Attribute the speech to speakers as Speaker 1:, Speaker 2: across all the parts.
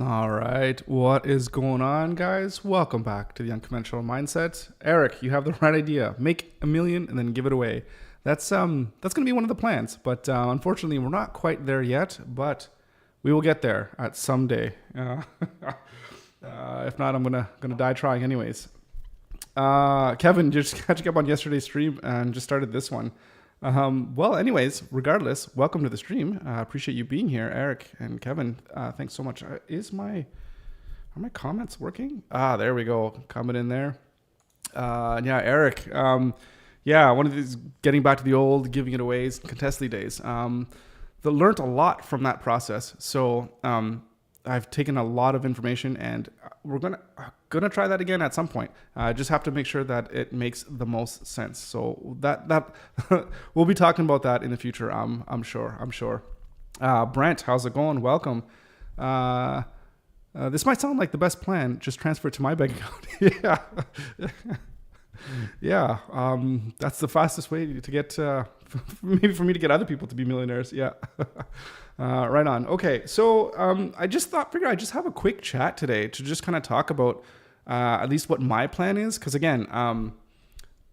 Speaker 1: All right, what is going on, guys? Welcome back to the Unconventional Mindset. Eric, you have the right idea. Make a million and then give it away. That's going to be one of the plans, but unfortunately, we're not quite there yet. But we will get there at some day. If not, I'm gonna die trying, anyways. Kevin, just catching up on yesterday's stream and just started this one. Well, anyways, regardless, welcome to the stream. Appreciate you being here, Eric and Kevin. Thanks so much. Are my comments working? There we go. Comment in there. Yeah, Eric. One of these getting back to the old giving it away Contestly days. Learned a lot from that process. So I've taken a lot of information, and we're gonna try that again at some point. Just have to make sure that it makes the most sense. So that we'll be talking about that in the future. I'm sure. Brent, how's it going? Welcome. This might sound like the best plan. Just transfer it to my bank account. Yeah. That's the fastest way to get, maybe for me to get other people to be millionaires. Yeah. Right on. Okay. So, I just figured I'd just have a quick chat today to just kind of talk about, at least what my plan is. Cause again,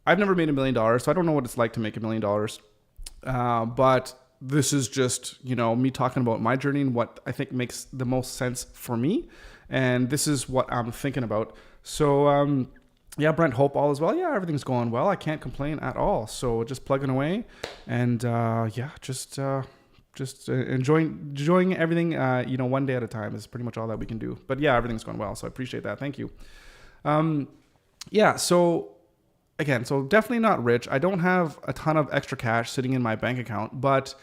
Speaker 1: I've never made $1 million, so I don't know what it's like to make $1 million. But this is just, me talking about my journey and what I think makes the most sense for me. And this is what I'm thinking about. So, yeah, Brent, hope all is well. Yeah, everything's going well. I can't complain at all. So just plugging away and, just enjoying everything, one day at a time is pretty much all that we can do. But yeah, everything's going well. So I appreciate that. Thank you. So again, so definitely not rich. I don't have a ton of extra cash sitting in my bank account, but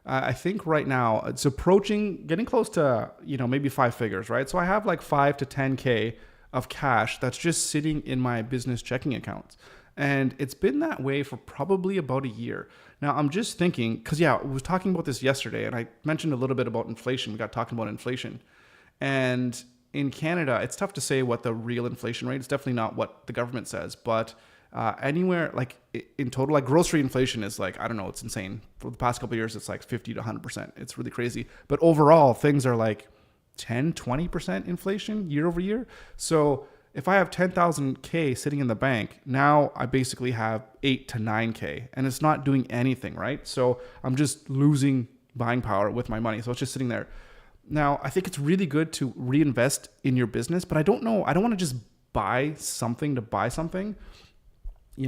Speaker 1: I think right now it's getting close to, maybe 5 figures, right? So I have like 5 to 10K of cash that's just sitting in my business checking accounts. And it's been that way for probably about a year. Now I'm just thinking, because I was talking about this yesterday and I mentioned a little bit about inflation. We got talking about inflation. And in Canada, it's tough to say what the real inflation rate is. Definitely not what the government says, but anywhere like in total, like grocery inflation is like, I don't know, it's insane. For the past couple of years, it's like 50 to 100%. It's really crazy. But overall, things are like 10, 20% inflation year over year. So if I have 10,000K sitting in the bank, now I basically have 8 to 9K and it's not doing anything, right? So I'm just losing buying power with my money. So it's just sitting there. Now, I think it's really good to reinvest in your business, but I don't know. I don't want to just buy something to buy something.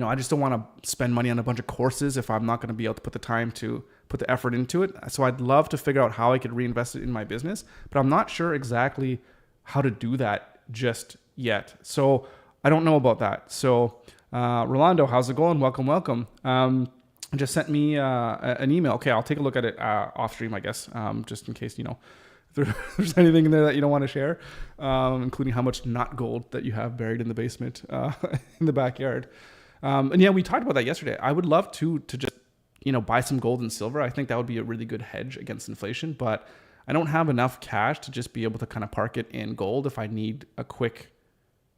Speaker 1: I just don't want to spend money on a bunch of courses if I'm not going to be able to put the time to put the effort into it. So I'd love to figure out how I could reinvest it in my business, but I'm not sure exactly how to do that just yet. So I don't know about that. So Rolando, how's it going? Welcome. Just sent me an email. Okay, I'll take a look at it off stream, I guess, just in case, if there's anything in there that you don't want to share, including how much not gold that you have buried in the basement in the backyard. And yeah, we talked about that yesterday. I would love to just, buy some gold and silver. I think that would be a really good hedge against inflation, but I don't have enough cash to just be able to kind of park it in gold if I need a quick,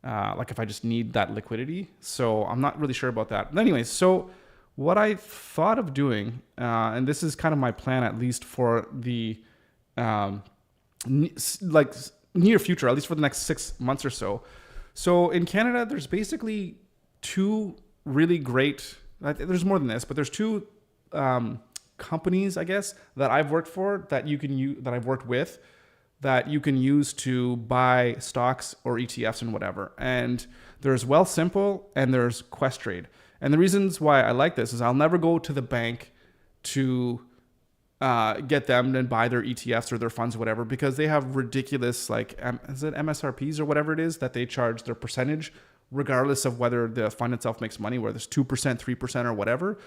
Speaker 1: if I just need that liquidity. So I'm not really sure about that. But anyways, so what I thought of doing, and this is kind of my plan, at least for the, near future, at least for the next 6 months or so. So in Canada, there's basically 2 really great, there's more than this, but there's 2 companies, I guess, that I've worked for that you can use, that I've worked with, that you can use to buy stocks or ETFs and whatever. And there's Wealthsimple and there's Questrade. And the reasons why I like this is I'll never go to the bank to get them and buy their ETFs or their funds or whatever, because they have ridiculous, is it MSRPs or whatever it is that they charge their percentage, regardless of whether the fund itself makes money, whether it's 2%, 3% or whatever.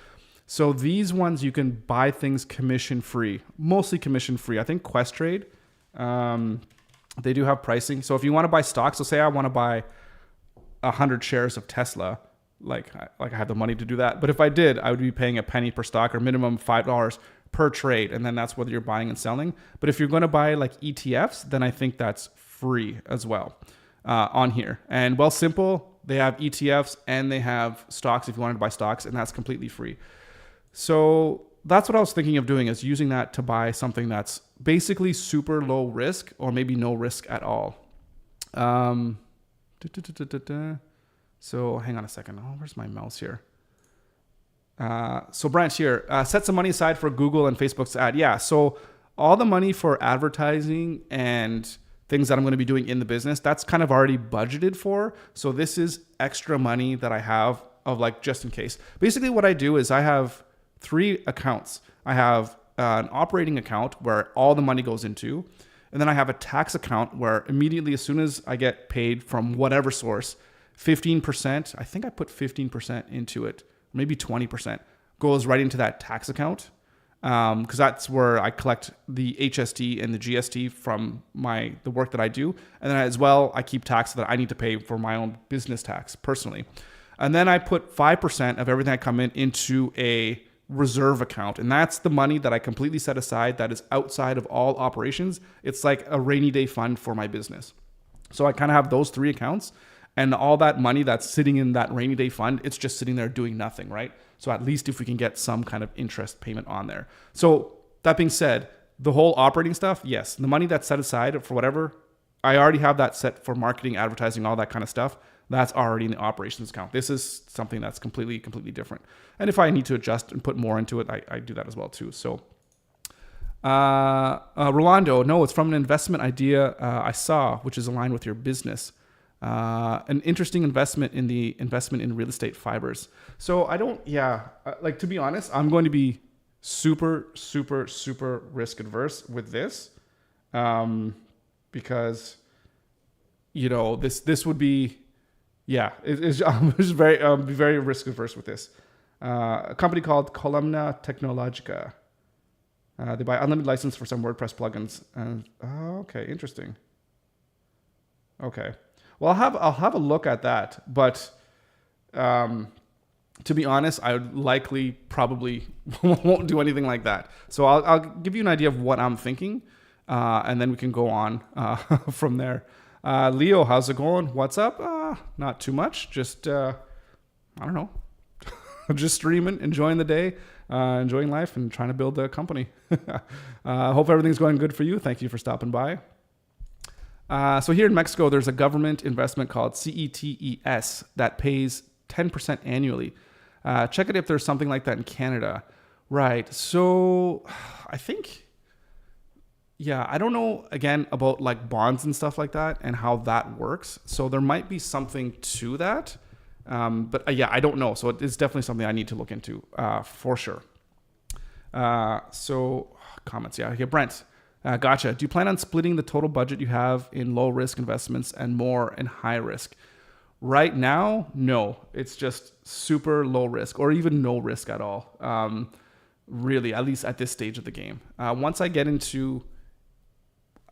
Speaker 1: So these ones, you can buy things commission free, mostly commission free. I think Questrade, they do have pricing. So if you want to buy stocks, so say I want to buy 100 shares of Tesla, I have the money to do that. But if I did, I would be paying a penny per stock or minimum $5 per trade. And then that's whether you're buying and selling. But if you're going to buy ETFs, then I think that's free as well on here. And Wealthsimple, they have ETFs and they have stocks if you wanted to buy stocks, and that's completely free. So that's what I was thinking of doing, is using that to buy something that's basically super low risk or maybe no risk at all. So hang on a second. Oh, where's my mouse here? So Branch here, set some money aside for Google and Facebook's ad. Yeah. So all the money for advertising and things that I'm going to be doing in the business, that's kind of already budgeted for. So this is extra money that I have of like, just in case. Basically what I do is I have 3 accounts. I have an operating account where all the money goes into, and then I have a tax account where immediately, as soon as I get paid from whatever source, 15%, I think I put 15% into it, maybe 20% goes right into that tax account. Because that's where I collect the HST and the GST from the work that I do. And then as well, I keep tax that I need to pay for my own business tax personally. And then I put 5% of everything that come in into a reserve account. And that's the money that I completely set aside that is outside of all operations. It's like a rainy day fund for my business. So I kind of have those 3 accounts, and all that money that's sitting in that rainy day fund, it's just sitting there doing nothing, right? So at least if we can get some kind of interest payment on there. So that being said, the whole operating stuff, yes, the money that's set aside for whatever, I already have that set for marketing, advertising, all that kind of stuff. That's already in the operations account. This is something that's completely different. And if I need to adjust and put more into it, I do that as well too. So Rolando, no, it's from an investment idea I saw, which is aligned with your business. An interesting investment in real estate fibers. So I don't, like, to be honest, I'm going to be super, super, super risk adverse with this. Because, this would be, I'm just very risk averse with this. A company called Columna Technologica. They buy unlimited license for some WordPress plugins. Okay, interesting. Okay. Well, I'll have a look at that, but to be honest, I would likely probably won't do anything like that. So I'll give you an idea of what I'm thinking, and then we can go on from there. Leo, how's it going? What's up? Not too much. Just I don't know, just streaming, enjoying the day, enjoying life, and trying to build a company. Hope everything's going good for you. Thank you for stopping by. So here in Mexico, there's a government investment called CETES that pays 10% annually. Check it if there's something like that in Canada. Right. So I think, I don't know, again, about like bonds and stuff like that and how that works. So there might be something to that. But I don't know. So it's definitely something I need to look into for sure. So comments. Yeah. Brent. Gotcha. Do you plan on splitting the total budget you have in low risk investments and more in high risk? Right now, no. It's just super low risk or even no risk at all. Really, at least at this stage of the game. Once I get into,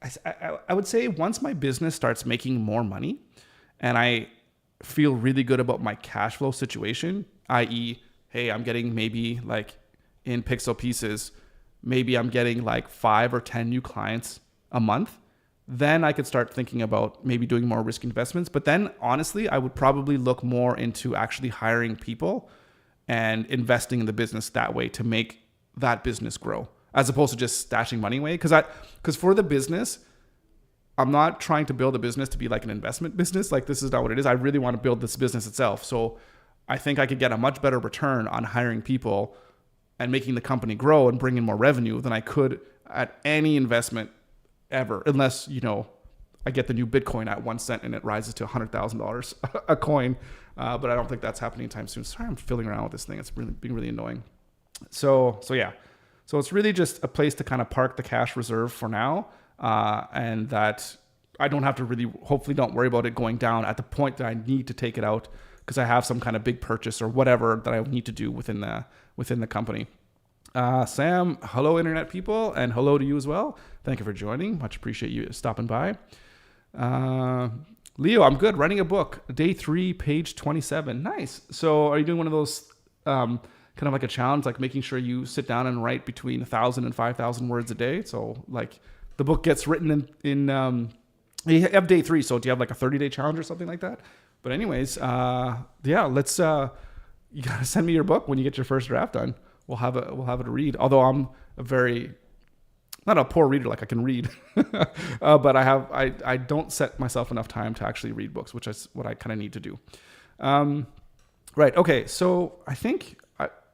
Speaker 1: I would say once my business starts making more money and I feel really good about my cash flow situation, i.e., hey, I'm getting maybe like in Pixel Pieces, maybe I'm getting like 5 or 10 new clients a month, then I could start thinking about maybe doing more risk investments. But then honestly, I would probably look more into actually hiring people and investing in the business that way to make that business grow, as opposed to just stashing money away. Because for the business, I'm not trying to build a business to be like an investment business. Like, this is not what it is. I really want to build this business itself. So I think I could get a much better return on hiring people and making the company grow and bring in more revenue than I could at any investment ever, unless, I get the new Bitcoin at 1 cent and it rises to $100,000 a coin. But I don't think that's happening anytime soon. Sorry, I'm fiddling around with this thing. It's really being really annoying. So it's really just a place to kind of park the cash reserve for now. And that I don't have to really, hopefully don't worry about it going down at the point that I need to take it out because I have some kind of big purchase or whatever that I need to do within the company. Sam, hello internet people, and hello to you as well. Thank you for joining. Much appreciate you stopping by. Leo, I'm good. Writing a book. Day 3, page 27. Nice. So are you doing one of those kind of like a challenge, like making sure you sit down and write between 1,000 and 5,000 words a day? So like the book gets written in you have day 3. So do you have like a 30-day challenge or something like that? But anyways, let's, you got to send me your book when you get your first draft done. we'll have it to read. Although I'm a very not a poor reader, like I can read, but I don't set myself enough time to actually read books, which is what I kind of need to do. Right. Okay. So I think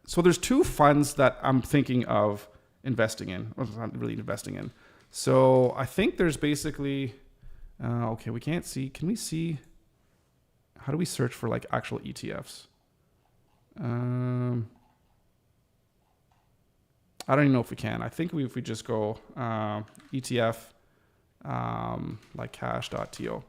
Speaker 1: so. There's two funds that I'm thinking of investing in, or not really investing in. So I think there's basically okay. We can't see. Can we see? How do we search for like actual ETFs? I don't even know if we can. I think if we just go ETF like cash.to.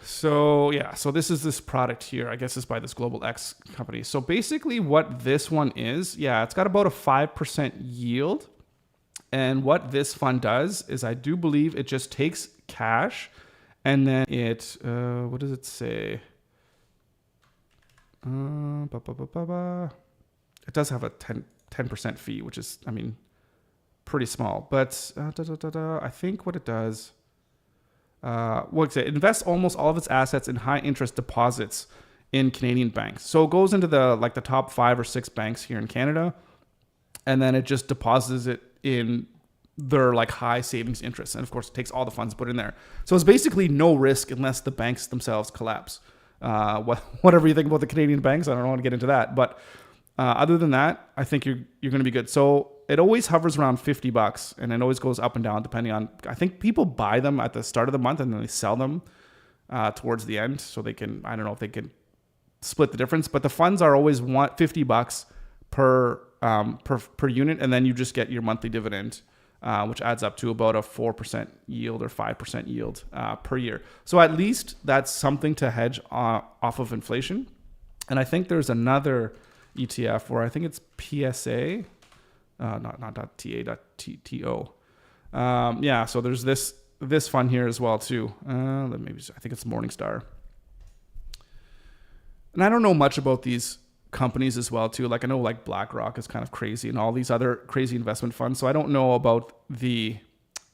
Speaker 1: So yeah, so this is this product here. I guess it's by this Global X company. So basically what this one is, yeah, it's got about a 5% yield. And what this fund does is I do believe it just takes cash and then it, what does it say? It does have a 10% fee, which is, I mean, pretty small. But I think what it does, it invests almost all of its assets in high interest deposits in Canadian banks. So it goes into the top 5 or 6 banks here in Canada, and then it just deposits it in their like high savings interest. And of course, it takes all the funds put in there. So it's basically no risk unless the banks themselves collapse. Whatever you think about the Canadian banks, I don't want to get into that. But other than that, I think you're going to be good. So it always hovers around $50 and it always goes up and down depending on, I think people buy them at the start of the month and then they sell them towards the end. So they can, I don't know if they can split the difference, but the funds are always $50 per unit. And then you just get your monthly dividend, which adds up to about a 4% yield or 5% yield per year. So at least that's something to hedge off of inflation. And I think there's another ETF where I think it's PSA, not .ta.to. Yeah, so there's this fund here as well too. Maybe I think it's Morningstar. And I don't know much about these companies as well too. Like I know like BlackRock is kind of crazy and all these other crazy investment funds. So I don't know about the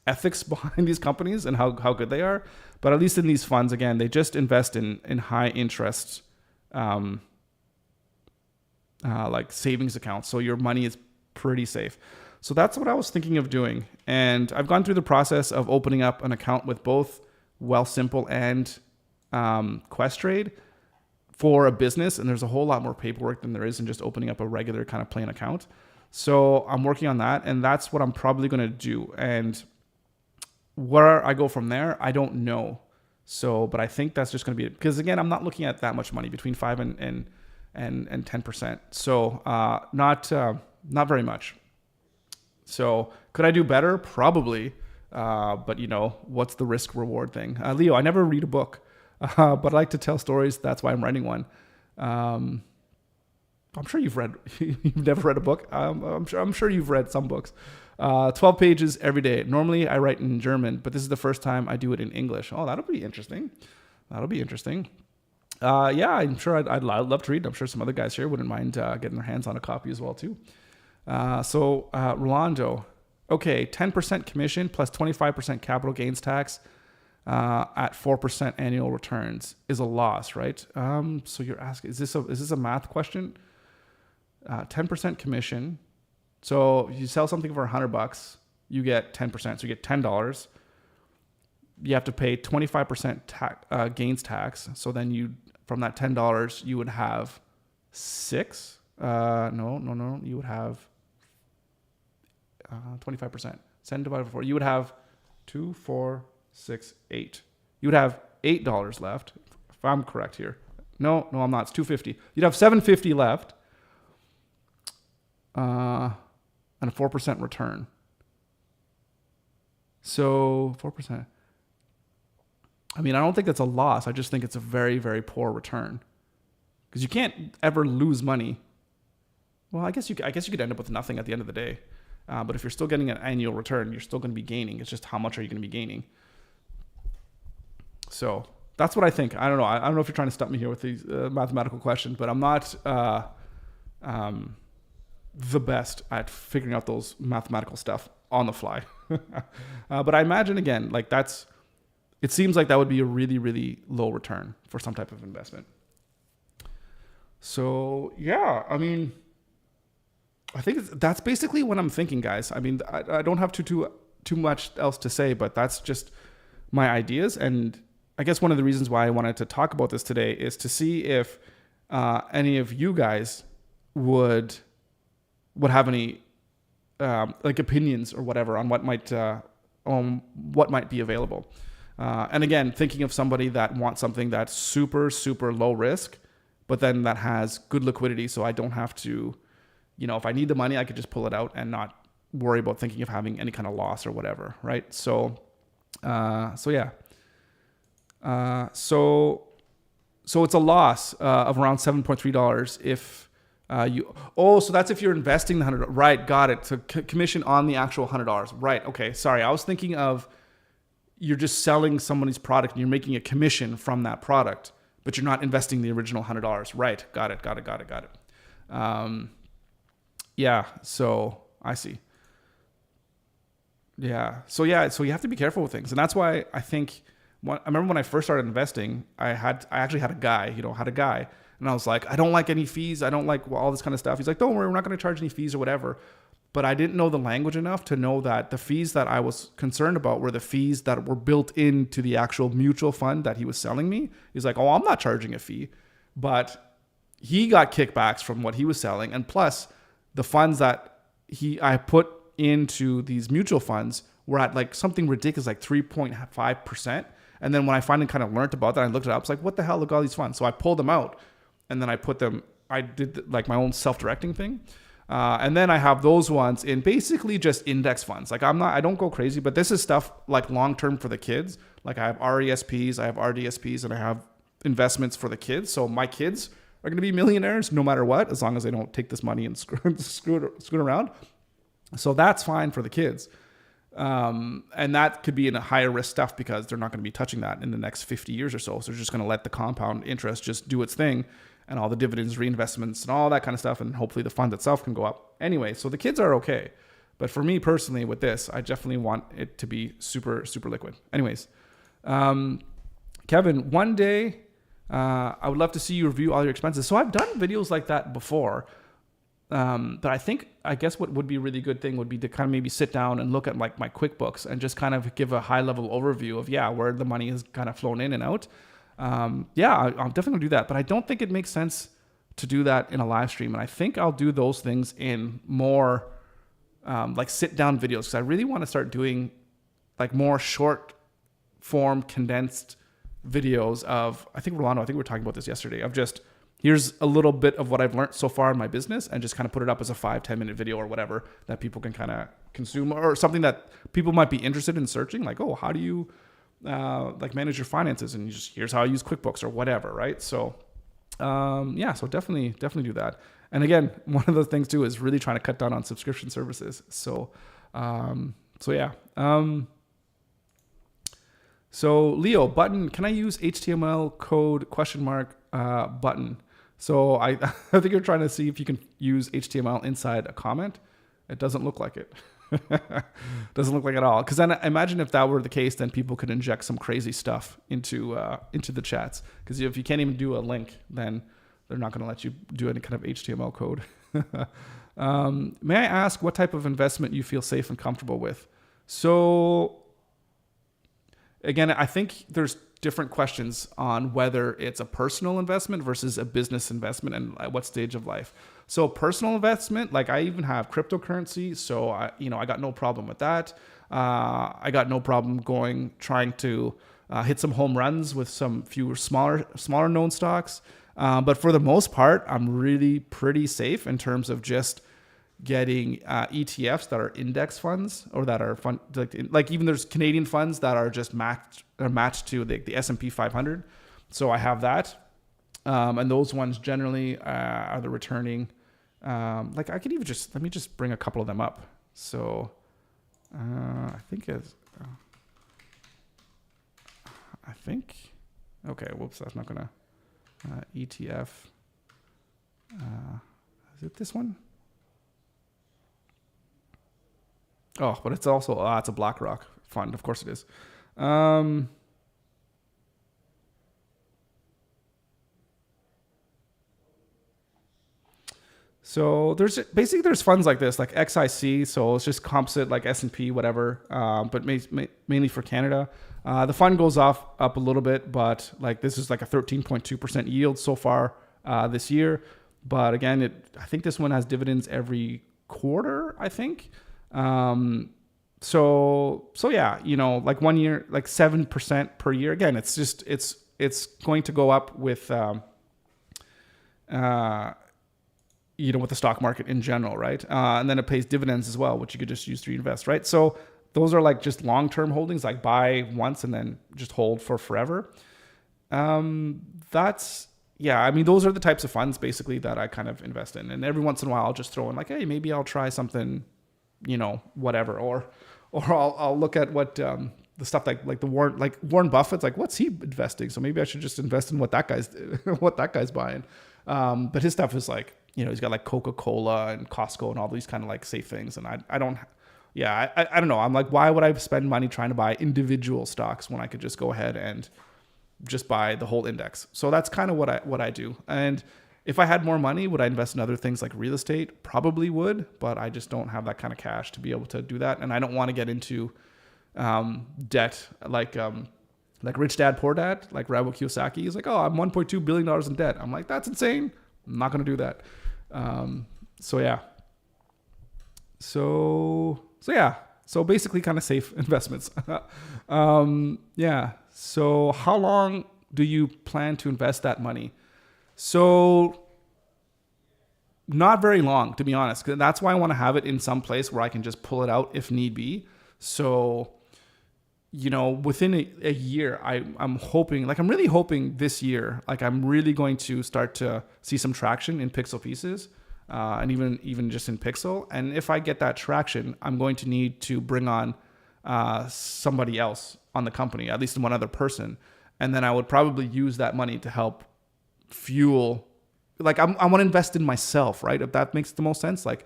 Speaker 1: ethics behind these companies and how good they are. But at least in these funds, again, they just invest in high interest like savings accounts. So your money is pretty safe. So that's what I was thinking of doing. And I've gone through the process of opening up an account with both Wealthsimple and Questrade for a business. And there's a whole lot more paperwork than there is in just opening up a regular kind of plain account. So I'm working on that. And that's what I'm probably going to do. And where I go from there, I don't know. So, but I think that's just going to be it. Because again, I'm not looking at that much money, between 5 and 10%. So not very much. So could I do better? Probably. But you know, what's the risk reward thing? Leo, I never read a book, but I like to tell stories. That's why I'm writing one. I'm sure you've never read a book. I'm sure you've read some books. 12 pages every day. Normally I write in German, but this is the first time I do it in English. Oh, that'll be interesting. Yeah, I'm sure I'd love to read. I'm sure some other guys here wouldn't mind getting their hands on a copy as well too. Rolando, okay, 10% commission plus 25% capital gains tax at 4% annual returns is a loss, right? So you're asking, is this a math question? 10% commission. So if you sell something for $100, you get 10%. So you get $10. You have to pay 25% gains tax. So then from that $10, you would have 6. No. You would have 25%. 7 divided by 4. You would have 2, 4, 6, 8. You would have $8 left, if I'm correct here. No, I'm not. It's $250. You'd have $750 left, and a 4% return. So 4%. I mean, I don't think that's a loss. I just think it's a very, very poor return, because you can't ever lose money. Well, I guess you could end up with nothing at the end of the day. But if you're still getting an annual return, you're still going to be gaining. It's just how much are you going to be gaining? So that's what I think. I don't know. I don't know if you're trying to stump me here with these mathematical questions, but I'm not the best at figuring out those mathematical stuff on the fly. But I imagine, again, like it seems like that would be a really, really low return for some type of investment. So yeah, I mean, I think that's basically what I'm thinking, guys. I mean, I don't have too much else to say, but that's just my ideas. And I guess one of the reasons why I wanted to talk about this today is to see if any of you guys would have any like opinions or whatever on what might be available. And again, thinking of somebody that wants something that's super, super low risk, but then that has good liquidity. So I don't have to, if I need the money, I could just pull it out and not worry about thinking of having any kind of loss or whatever. Right. So yeah. So it's a loss of around $7.3 if so that's if you're investing the $100. Right. Got it. So commission on the actual $100. Right. Okay. Sorry. I was thinking of you're just selling somebody's product and you're making a commission from that product, but you're not investing the original $100. Right. Got it. Yeah. So I see. Yeah. So you have to be careful with things. And that's why I think I remember when I first started investing, I actually had a guy, and I was like, I don't like any fees. I don't like all this kind of stuff. He's like, don't worry, we're not going to charge any fees or whatever. But I didn't know the language enough to know that the fees that I was concerned about were the fees that were built into the actual mutual fund that he was selling me. He's like, oh, I'm not charging a fee. But he got kickbacks from what he was selling. And plus the funds that I put into these mutual funds were at like something ridiculous, like 3.5%. And then when I finally kind of learned about that, I looked it up. It's like, what the hell, look at all these funds. So I pulled them out and then I did like my own self-directing thing. And then I have those ones in basically just index funds. Like I don't go crazy, but this is stuff like long-term for the kids. Like I have RESPs, I have RDSPs, and I have investments for the kids. So my kids are going to be millionaires no matter what, as long as they don't take this money and screw it around. So that's fine for the kids. And that could be in a higher risk stuff because they're not going to be touching that in the next 50 years or so. So they're just going to let the compound interest just do its thing and all the dividends, reinvestments and all that kind of stuff. And hopefully the fund itself can go up anyway. So the kids are okay. But for me personally with this, I definitely want it to be super, super liquid. Anyways, Kevin, one day, I would love to see you review all your expenses. So I've done videos like that before. But I guess what would be a really good thing would be to kind of maybe sit down and look at like my QuickBooks and just kind of give a high level overview of, where the money has kind of flown in and out. I'll definitely do that, but I don't think it makes sense to do that in a live stream. And I think I'll do those things in more, like sit down videos. Cause I really want to start doing like more short form condensed videos of, I think we were talking about this yesterday, of just, here's a little bit of what I've learned so far in my business and just kind of put it up as a 5-10 minute video or whatever that people can kind of consume, or something that people might be interested in searching. Like, oh, how do you like manage your finances? And here's how I use QuickBooks or whatever. Right. So, so definitely do that. And again, one of the things too is really trying to cut down on subscription services. So yeah. So Leo, button, can I use HTML code ? Button? So I think you're trying to see if you can use HTML inside a comment. It doesn't look like it. Doesn't look like it at all. Because then I imagine if that were the case, then people could inject some crazy stuff into the chats. Because if you can't even do a link, then they're not going to let you do any kind of HTML code. May I ask what type of investment you feel safe and comfortable with? So again, I think there's different questions on whether it's a personal investment versus a business investment and at what stage of life. So personal investment, like I even have cryptocurrency. So I got no problem with that. I got no problem trying to hit some home runs with some fewer smaller known stocks. But for the most part, I'm really pretty safe in terms of just getting ETFs that are index funds or that are fund, like even there's Canadian funds that are just matched to the S&P 500. So I have that. And those ones generally are the returning. Like I could even let me just bring a couple of them up. So I think okay, whoops, that's not gonna, ETF. Is it this one? Oh, but it's also, it's a BlackRock fund. Of course it is. So there's funds like this, like XIC. So it's just composite like S&P, whatever, but mainly for Canada. The fund goes up a little bit, but like this is like a 13.2% yield so far this year. But again, I think this one has dividends every quarter, I think. So yeah, like 1 year, like 7% per year. Again, it's going to go up with with the stock market in general, right? And then it pays dividends as well, which you could just use to reinvest, right? So those are like just long-term holdings, like buy once and then just hold for forever. Those are the types of funds basically that I kind of invest in. And every once in a while I'll just throw in like, hey, maybe I'll try something, whatever. Or I'll look at what the stuff like Warren Buffett's like, what's he investing? So maybe I should just invest in what that guy's buying. But his stuff is like, he's got like Coca-Cola and Costco and all these kind of like safe things. And I don't know. I'm like, why would I spend money trying to buy individual stocks when I could just go ahead and just buy the whole index? So that's kind of what I do. And if I had more money, would I invest in other things like real estate? Probably would, but I just don't have that kind of cash to be able to do that. And I don't want to get into debt like Rich Dad Poor Dad, like Robert Kiyosaki. He's like, oh, I'm $1.2 billion in debt. I'm like, that's insane. I'm not going to do that. So basically kind of safe investments. So how long do you plan to invest that money? So not very long, to be honest. 'Cause that's why I want to have it in some place where I can just pull it out if need be. So, within a year, I'm hoping, like I'm really hoping this year, like I'm really going to start to see some traction in Pixel Pieces. And even just in Pixel. And if I get that traction, I'm going to need to bring on somebody else on the company, at least one other person. And then I would probably use that money to help fuel, like I want to invest in myself, right? If that makes the most sense. Like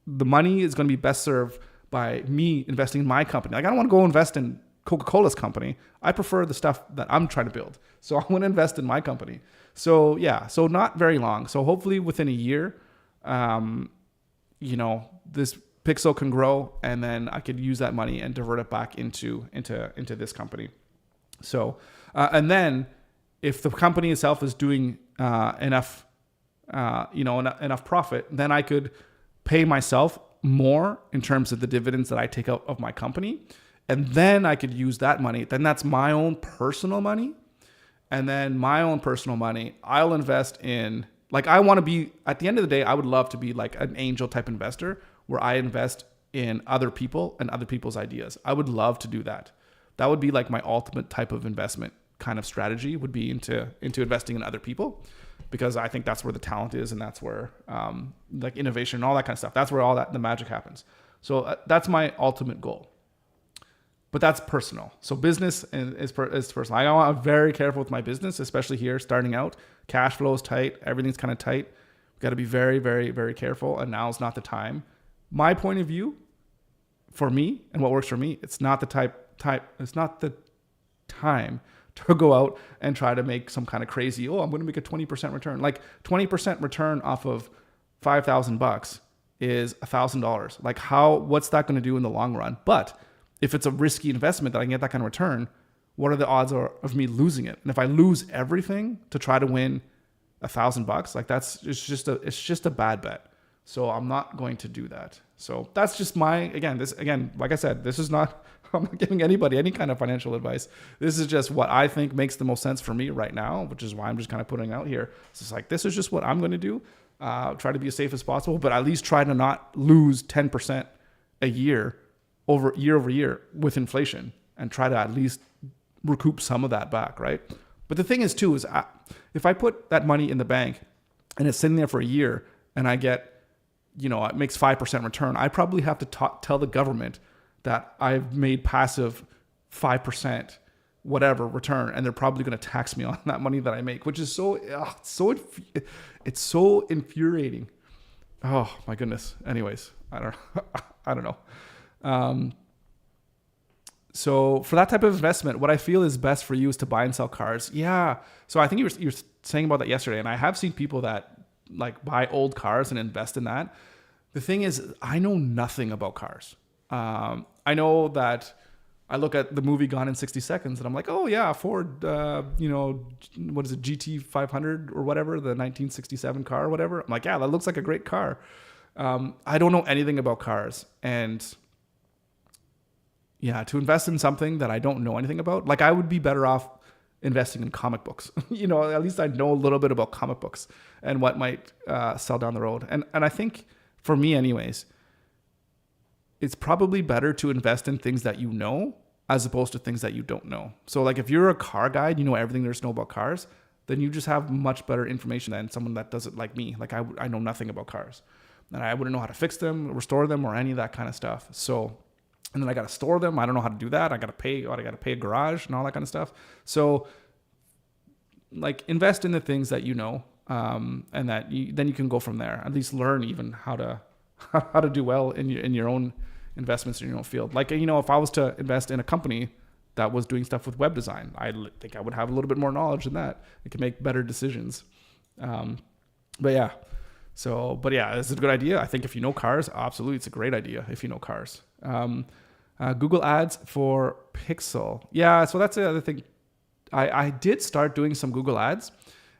Speaker 1: the money is going to be best served by me investing in my company. Like I don't want to go invest in Coca-Cola's company. I prefer the stuff that I'm trying to build. So I want to invest in my company. So yeah, so not very long. So hopefully within a year, this Pixel can grow, and then I could use that money and divert it back into this company. So, and then if the company itself is doing enough profit, then I could pay myself more in terms of the dividends that I take out of my company, and then I could use that money. Then that's my own personal money, and then my own personal money I'll invest in. Like I want to be, at the end of the day, I would love to be like an angel type investor where I invest in other people and other people's ideas. I would love to do that. That would be like my ultimate type of investment kind of strategy, would be into investing in other people, because I think that's where the talent is, and that's where like innovation and all that kind of stuff. That's where all that the magic happens. So that's my ultimate goal. But that's personal. So business is personal. I'm very careful with my business, especially here starting out. Cash flow is tight. Everything's kind of tight. We've got to be very, very, very careful. And now's not the time. My point of view, for me and what works for me, it's not the it's not the time to go out and try to make some kind of crazy, I'm going to make a 20% return. Like 20% return off of $5,000 is $1,000. Like what's that going to do in the long run? But if it's a risky investment that I can get that kind of return, what are the odds of me losing it? And if I lose everything to try to win $1,000, like it's just a bad bet. So I'm not going to do that. So that's just like I said, this is not, I'm not giving anybody any kind of financial advice. This is just what I think makes the most sense for me right now, which is why I'm just kind of putting out here. It's just like, this is just what I'm going to do. Try to be as safe as possible, but at least try to not lose 10% a year over year with inflation, and try to at least recoup some of that back, right? But the thing is too, is if I put that money in the bank and it's sitting there for a year and I get, it makes 5% return, I probably have to tell the government that I've made passive 5% whatever return, and they're probably going to tax me on that money that I make, which is it's so infuriating. Oh my goodness. Anyways, I don't know. So for that type of investment, what I feel is best for you is to buy and sell cars. Yeah. So I think you were saying about that yesterday, and I have seen people that like buy old cars and invest in that. The thing is, I know nothing about cars. I know that I look at the movie Gone in 60 Seconds and I'm like, oh yeah, Ford, what is it, GT 500 or whatever, the 1967 car or whatever. I'm like, yeah, that looks like a great car. I don't know anything about cars. And yeah, to invest in something that I don't know anything about, like I would be better off investing in comic books. At least I know a little bit about comic books and what might sell down the road. And I think for me anyways, it's probably better to invest in things that you know as opposed to things that you don't know. So like if you're a car guy, you know everything there's to know about cars, then you just have much better information than someone that does it like me. Like I know nothing about cars and I wouldn't know how to fix them, restore them, or any of that kind of stuff. So, and then I got to store them. I don't know how to do that. I got to pay a garage and all that kind of stuff. So like invest in the things that you know, and that then you can go from there. At least learn even how to do well in your own investments in your own field. Like, if I was to invest in a company that was doing stuff with web design, I think I would have a little bit more knowledge than that. I could make better decisions. But yeah, is it a good idea? I think if you know cars, absolutely, it's a great idea if you know cars. Google Ads for Pixel. Yeah, so that's the other thing. I did start doing some Google Ads,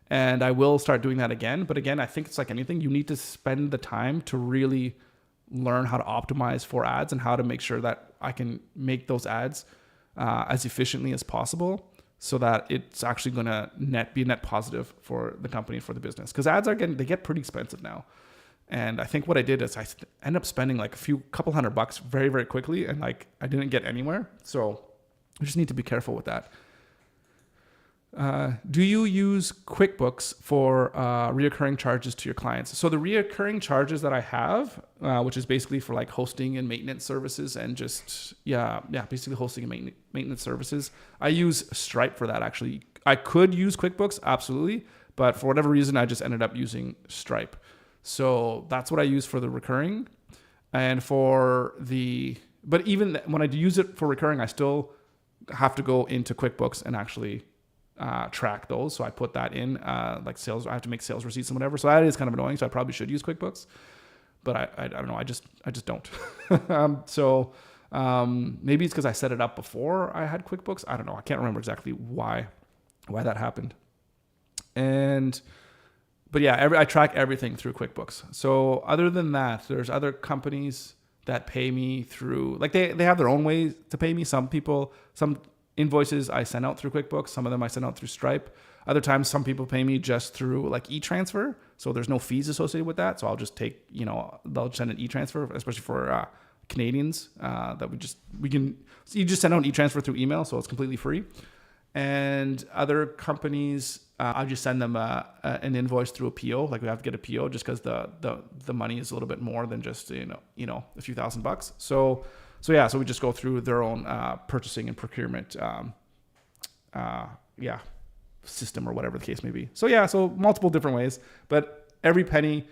Speaker 1: and I will start doing that again. But again, I think it's like anything. You need to spend the time to really learn how to optimize for ads and how to make sure that I can make those ads as efficiently as possible so that it's actually going to be a net positive for the company, for the business. Because ads they get pretty expensive now. And I think what I did is I end up spending like couple $100 very, very quickly. And like, I didn't get anywhere. So you just need to be careful with that. Do you use QuickBooks for reoccurring charges to your clients? So the reoccurring charges that I have, which is basically for like hosting and maintenance services and basically hosting and maintenance services. I use Stripe for that actually. I could use QuickBooks, absolutely. But for whatever reason, I just ended up using Stripe. So that's what I use for the recurring. And but even when I use it for recurring, I still have to go into QuickBooks and actually track those. So I put that in like sales. I have to make sales receipts and whatever. So that is kind of annoying. So I probably should use QuickBooks, but I don't know. I just don't. Maybe it's because I set it up before I had QuickBooks. I don't know. I can't remember exactly why that happened. But yeah, I track everything through QuickBooks. So other than that, there's other companies that pay me through, like they have their own ways to pay me. Some invoices I send out through QuickBooks. Some of them I send out through Stripe. Other times, some people pay me just through like e-transfer. So there's no fees associated with that. So I'll just take, they'll send an e-transfer, especially for Canadians you just send out an e-transfer through email. So it's completely free. And other companies, I just send them an invoice through a PO. Like we have to get a PO just because the money is a little bit more than just, a few $1,000. So we just go through their own purchasing and procurement system or whatever the case may be. So multiple different ways, but every penny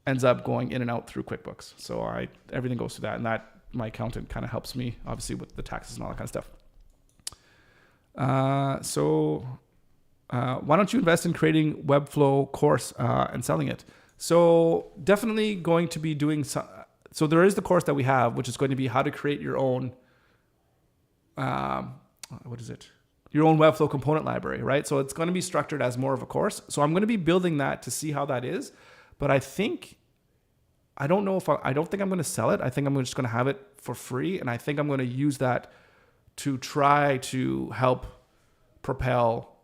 Speaker 1: ends up going in and out through QuickBooks. So everything goes through that, and that my accountant kind of helps me obviously with the taxes and all that kind of stuff. Why don't you invest in creating WEBFLOW course and selling it? So definitely going to be doing some. So there is the course that we have, which is going to be how to create your own, your own WEBFLOW component library, right? So it's going to be structured as more of a course. So I'm going to be building that to see how that is. But I don't think I'm going to sell it. I think I'm just going to have it for free. And I think I'm going to use that to try to help propel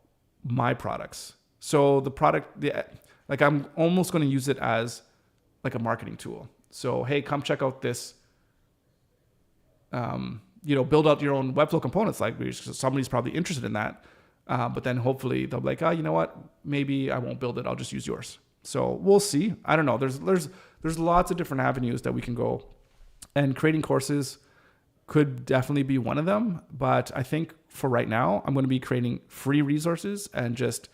Speaker 1: my products. So the product, I'm almost going to use it as like a marketing tool. So, hey, come check out this, build out your own WEBFLOW components. Like somebody's probably interested in that. But then hopefully they'll be like, oh, you know what? Maybe I won't build it. I'll just use yours. So we'll see. I don't know. There's lots of different avenues that we can go, and creating courses could definitely be one of them. But I think for right now, I'm going to be creating free resources and just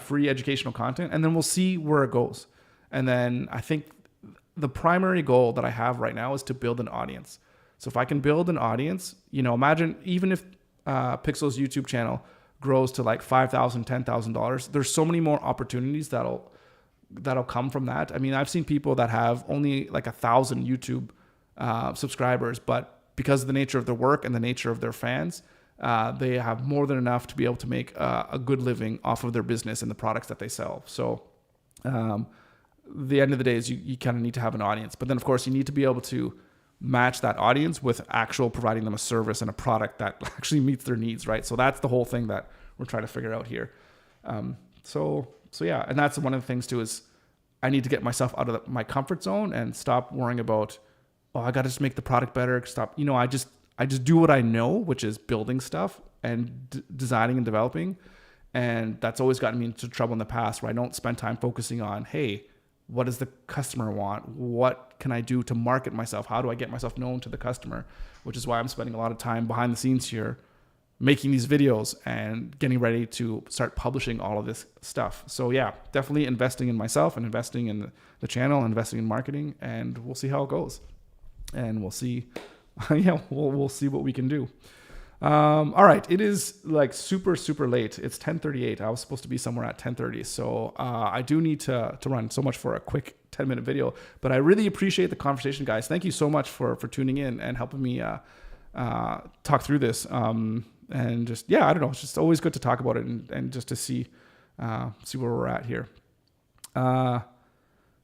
Speaker 1: free educational content. And then we'll see where it goes. And then I think the primary goal that I have right now is to build an audience. So if I can build an audience, imagine even if Pixel's YouTube channel grows to like $5,000, $10,000. There's so many more opportunities that'll come from that. I mean, I've seen people that have only like 1,000 YouTube subscribers, but because of the nature of their work and the nature of their fans, they have more than enough to be able to make a good living off of their business and the products that they sell. So the end of the day is you kind of need to have an audience, but then of course you need to be able to match that audience with actual providing them a service and a product that actually meets their needs, right? So that's the whole thing that we're trying to figure out here. So yeah, and that's one of the things too, is I need to get myself out of my comfort zone and stop worrying about, oh, I got to just make the product better. Stop. I just do what I know, which is building stuff and designing and developing. And that's always gotten me into trouble in the past, where I don't spend time focusing on, hey, what does the customer want? What can I do to market myself? How do I get myself known to the customer? Which is why I'm spending a lot of time behind the scenes here, making these videos and getting ready to start publishing all of this stuff. So yeah, definitely investing in myself and investing in the channel, investing in marketing, and we'll see how it goes. And we'll see, we'll see what we can do. All right, it is like super late. It's 10:38. I was supposed to be somewhere at 10:30, so I do need to run. So much for a quick 10-minute video, but I really appreciate the conversation, guys. Thank you so much for tuning in and helping me talk through this. And just, I don't know, it's just always good to talk about it and just to see where we're at here.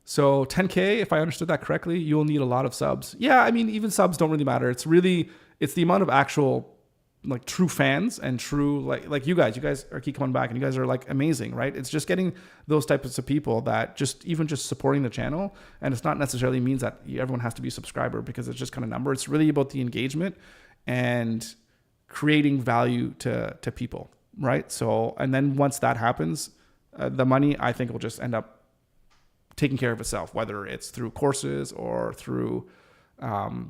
Speaker 1: So 10K, if I understood that correctly, you'll need a lot of subs. Yeah, I mean, even subs don't really matter. It's the amount of actual like true fans and true like you guys are keep coming back and you guys are like amazing, right? It's just getting those types of people that just supporting the channel, and it's not necessarily means that everyone has to be a subscriber, because it's just kind of number. It's really about the engagement and creating value to people, right? So, and then once that happens, the money, I think, will just end up taking care of itself, whether it's through courses or through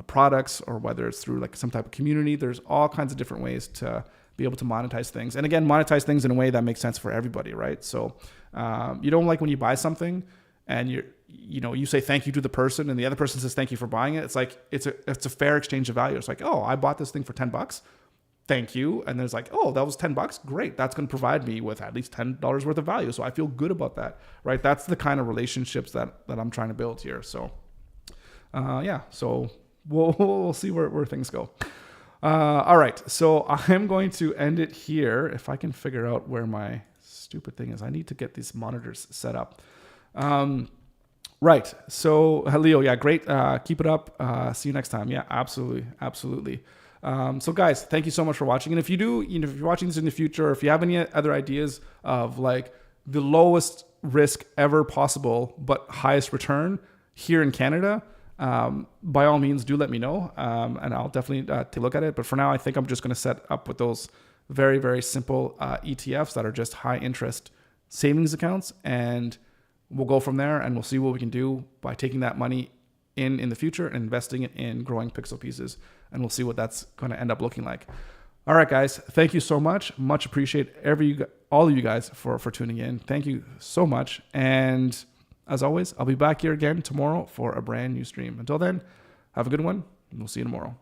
Speaker 1: products, or whether it's through like some type of community. There's all kinds of different ways to be able to monetize things. And again, monetize things in a way that makes sense for everybody, right? So you don't like when you buy something and you say thank you to the person and the other person says thank you for buying it. It's like, it's a fair exchange of value. It's like, oh, I bought this thing for $10. Thank you. And there's like, oh, that was $10. Great. That's going to provide me with at least $10 worth of value. So I feel good about that, right? That's the kind of relationships that I'm trying to build here. So so we'll see where things go. All right. So I'm going to end it here. If I can figure out where my stupid thing is, I need to get these monitors set up. Right. So Leo, yeah, great. Keep it up. See you next time. Yeah, absolutely. Absolutely. So guys, thank you so much for watching. And if you do, if you're watching this in the future, or if you have any other ideas of like the lowest risk ever possible, but highest return here in Canada, by all means, do let me know. And I'll definitely take a look at it. But for now, I think I'm just going to set up with those very, very simple ETFs that are just high interest savings accounts. And we'll go from there, and we'll see what we can do by taking that money in the future and investing it in growing pixel pieces. And we'll see what that's going to end up looking like. All right, guys. Thank you so much. Much appreciate all of you guys for tuning in. Thank you so much. And as always, I'll be back here again tomorrow for a brand new stream. Until then, have a good one, and we'll see you tomorrow.